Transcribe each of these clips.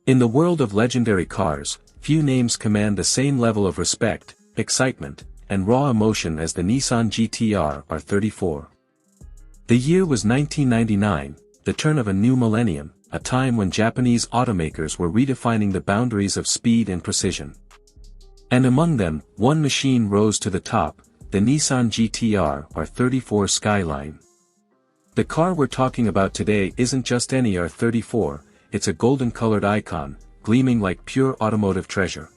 In the world of legendary cars, few names command the same level of respect, excitement, and raw emotion as the Nissan GT-R R34. The year was 1999, the turn of a new millennium, a time when Japanese automakers were redefining the boundaries of speed and precision. And among them, one machine rose to the top, the Nissan GT-R R34 Skyline. The car we're talking about today isn't just any R34, it's a golden-colored icon, gleaming like pure automotive treasure.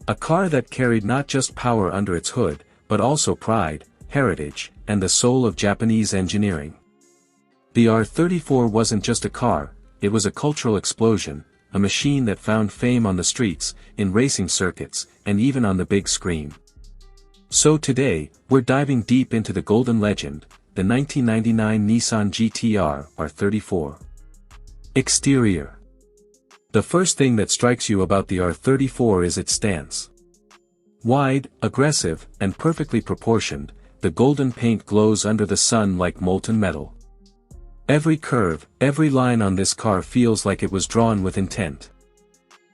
A car that carried not just power under its hood, but also pride, heritage, and the soul of Japanese engineering. The R34 wasn't just a car, it was a cultural explosion, a machine that found fame on the streets, in racing circuits, and even on the big screen. So today, we're diving deep into the golden legend, the 1999 Nissan GT-R R34. Exterior. The first thing that strikes you about the R34 is its stance. Wide, aggressive, and perfectly proportioned, the golden paint glows under the sun like molten metal. Every curve, every line on this car feels like it was drawn with intent.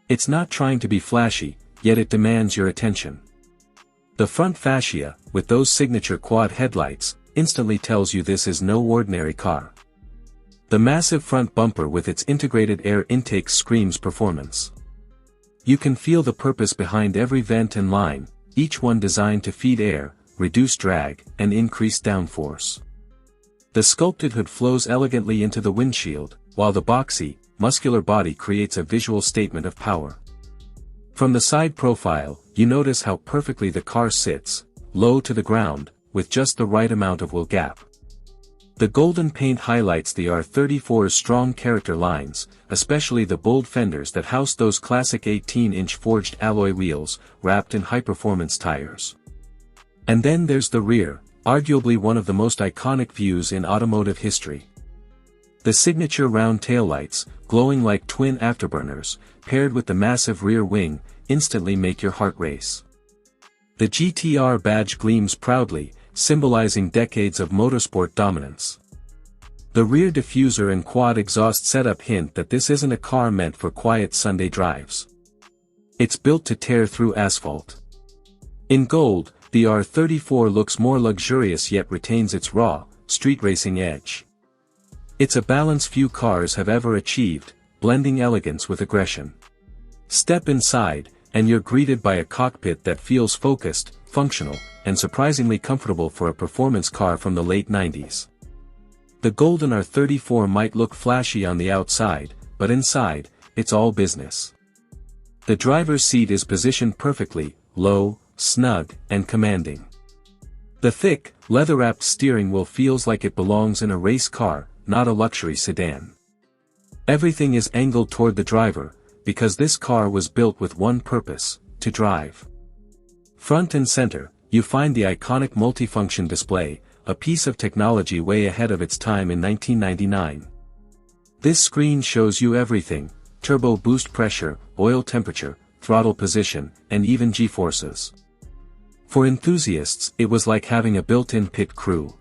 It's not trying to be flashy, yet it demands your attention. The front fascia, with those signature quad headlights, instantly tells you this is no ordinary car. The massive front bumper with its integrated air intake screams performance. You can feel the purpose behind every vent and line, each one designed to feed air, reduce drag, and increase downforce. The sculpted hood flows elegantly into the windshield, while the boxy, muscular body creates a visual statement of power. From the side profile, you notice how perfectly the car sits, low to the ground, with just the right amount of wheel gap. The golden paint highlights the R34's strong character lines, especially the bold fenders that house those classic 18-inch forged alloy wheels, wrapped in high-performance tires. And then there's the rear, arguably one of the most iconic views in automotive history. The signature round taillights, glowing like twin afterburners, paired with the massive rear wing, instantly make your heart race. The GT-R badge gleams proudly, symbolizing decades of motorsport dominance. The rear diffuser and quad exhaust setup hint that this isn't a car meant for quiet Sunday drives. It's built to tear through asphalt. In gold, the R34 looks more luxurious yet retains its raw, street racing edge. It's a balance few cars have ever achieved, blending elegance with aggression. Step inside, and you're greeted by a cockpit that feels focused, functional, and surprisingly comfortable for a performance car from the late 90s. The golden R34 might look flashy on the outside, but inside, it's all business. The driver's seat is positioned perfectly, low, snug, and commanding. The thick, leather-wrapped steering wheel feels like it belongs in a race car, not a luxury sedan. Everything is angled toward the driver, because this car was built with one purpose, to drive. Front and center, you find the iconic multifunction display, a piece of technology way ahead of its time in 1999. This screen shows you everything: turbo boost pressure, oil temperature, throttle position, and even G-forces. For enthusiasts, it was like having a built-in pit crew.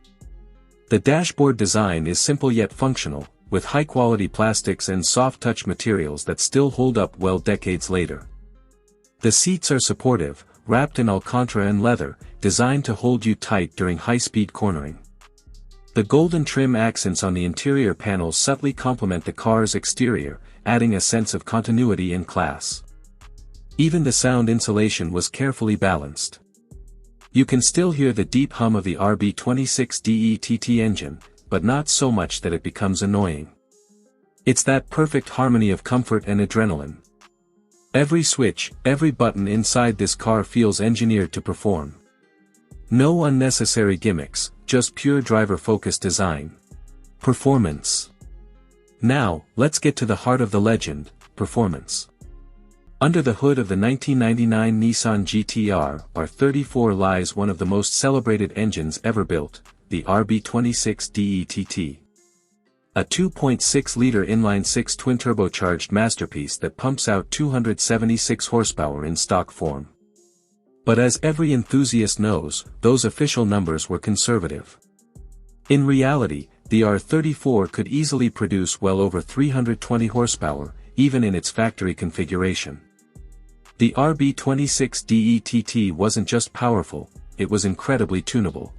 The dashboard design is simple yet functional, with high-quality plastics and soft-touch materials that still hold up well decades later. The seats are supportive, wrapped in Alcantara and leather, designed to hold you tight during high-speed cornering. The golden trim accents on the interior panels subtly complement the car's exterior, adding a sense of continuity and class. Even the sound insulation was carefully balanced. You can still hear the deep hum of the RB26 DETT engine, but not so much that it becomes annoying. It's that perfect harmony of comfort and adrenaline. Every switch, every button inside this car feels engineered to perform. No unnecessary gimmicks, just pure driver-focused design. Performance. Now, let's get to the heart of the legend, performance. Under the hood of the 1999 Nissan GT-R R34 lies one of the most celebrated engines ever built, the RB26 DETT. A 2.6-liter inline-six twin-turbocharged masterpiece that pumps out 276 horsepower in stock form. But as every enthusiast knows, those official numbers were conservative. In reality, the R34 could easily produce well over 320 horsepower, even in its factory configuration. The RB26DETT wasn't just powerful, it was incredibly tunable.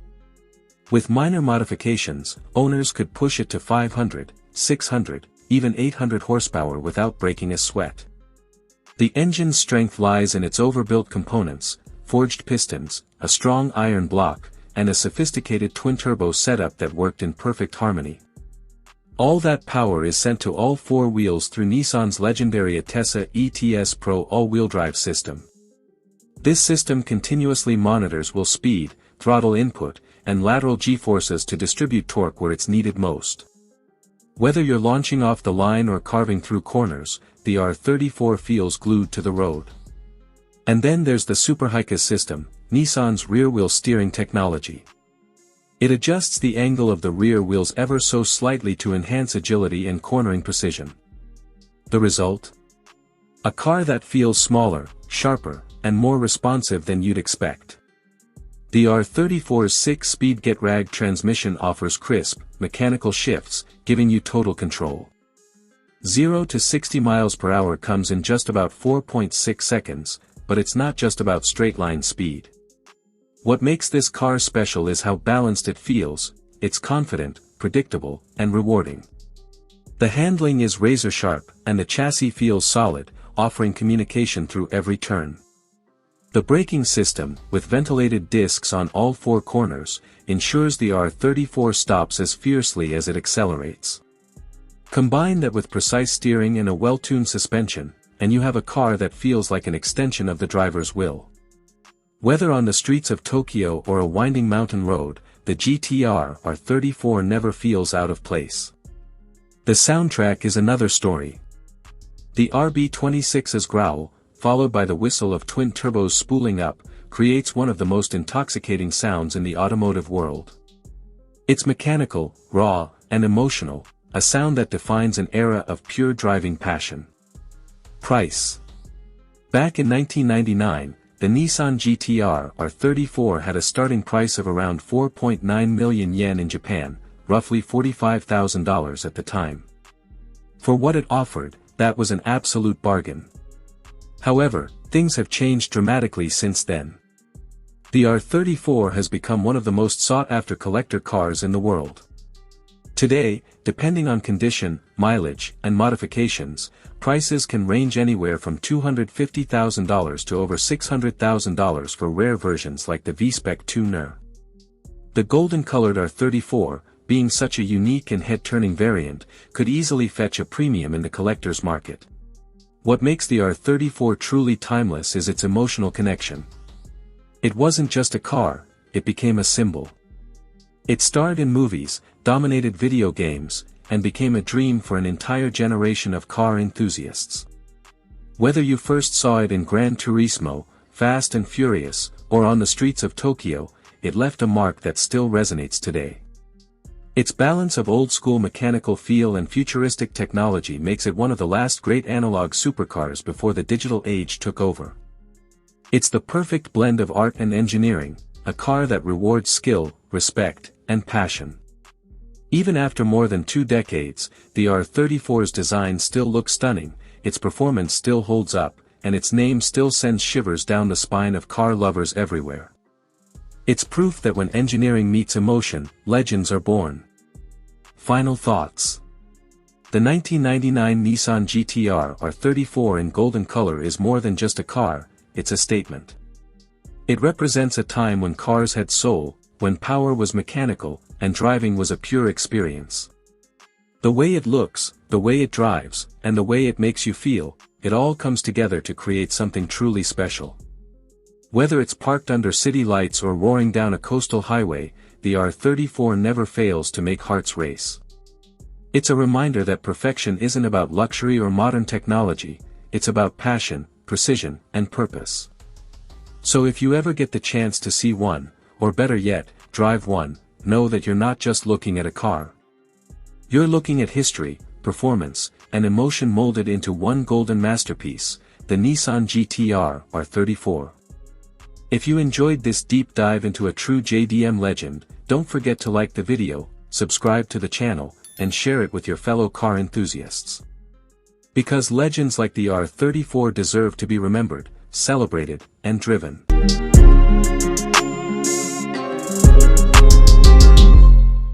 With minor modifications, owners could push it to 500, 600, even 800 horsepower without breaking a sweat. The engine's strength lies in its overbuilt components, forged pistons, a strong iron block, and a sophisticated twin-turbo setup that worked in perfect harmony. All that power is sent to all four wheels through Nissan's legendary Atessa ETS Pro all-wheel drive system. This system continuously monitors wheel speed, throttle input, and lateral g-forces to distribute torque where it's needed most. Whether you're launching off the line or carving through corners, the R34 feels glued to the road. And then there's the Superhikas system, Nissan's rear-wheel steering technology. It adjusts the angle of the rear wheels ever so slightly to enhance agility and cornering precision. The result? A car that feels smaller, sharper, and more responsive than you'd expect. The R34's 6-speed get-rag transmission offers crisp, mechanical shifts, giving you total control. 0 to 60 miles per hour comes in just about 4.6 seconds, but it's not just about straight-line speed. What makes this car special is how balanced it feels. It's confident, predictable, and rewarding. The handling is razor-sharp, and the chassis feels solid, offering communication through every turn. The braking system, with ventilated discs on all four corners, ensures the R34 stops as fiercely as it accelerates. Combine that with precise steering and a well-tuned suspension, and you have a car that feels like an extension of the driver's will. Whether on the streets of Tokyo or a winding mountain road, the GT-R R34 never feels out of place. The soundtrack is another story. The RB26's growl, followed by the whistle of twin turbos spooling up, creates one of the most intoxicating sounds in the automotive world. It's mechanical, raw, and emotional, a sound that defines an era of pure driving passion. Price. Back in 1999, the Nissan GT-R R34 had a starting price of around 4.9 million yen in Japan, roughly $45,000 at the time. For what it offered, that was an absolute bargain. However, things have changed dramatically since then. The R34 has become one of the most sought-after collector cars in the world. Today, depending on condition, mileage, and modifications, prices can range anywhere from $250,000 to over $600,000 for rare versions like the V-Spec 2 NER. The golden-colored R34, being such a unique and head-turning variant, could easily fetch a premium in the collector's market. What makes the R34 truly timeless is its emotional connection. It wasn't just a car, it became a symbol. It starred in movies, dominated video games, and became a dream for an entire generation of car enthusiasts. Whether you first saw it in Gran Turismo, Fast and Furious, or on the streets of Tokyo, it left a mark that still resonates today. Its balance of old-school mechanical feel and futuristic technology makes it one of the last great analog supercars before the digital age took over. It's the perfect blend of art and engineering, a car that rewards skill, respect, and passion. Even after more than 2 decades, the R34's design still looks stunning, its performance still holds up, and its name still sends shivers down the spine of car lovers everywhere. It's proof that when engineering meets emotion, legends are born. Final thoughts. The 1999 Nissan GT-R R34 in golden color is more than just a car, it's a statement. It represents a time when cars had soul, when power was mechanical, and driving was a pure experience. The way it looks, the way it drives, and the way it makes you feel, it all comes together to create something truly special. Whether it's parked under city lights or roaring down a coastal highway, the R34 never fails to make hearts race. It's a reminder that perfection isn't about luxury or modern technology, it's about passion, precision, and purpose. So if you ever get the chance to see one, or better yet, drive one, know that you're not just looking at a car. You're looking at history, performance, and emotion molded into one golden masterpiece, the Nissan GT-R R34. If you enjoyed this deep dive into a true JDM legend, don't forget to like the video, subscribe to the channel, and share it with your fellow car enthusiasts. Because legends like the R34 deserve to be remembered, celebrated, and driven.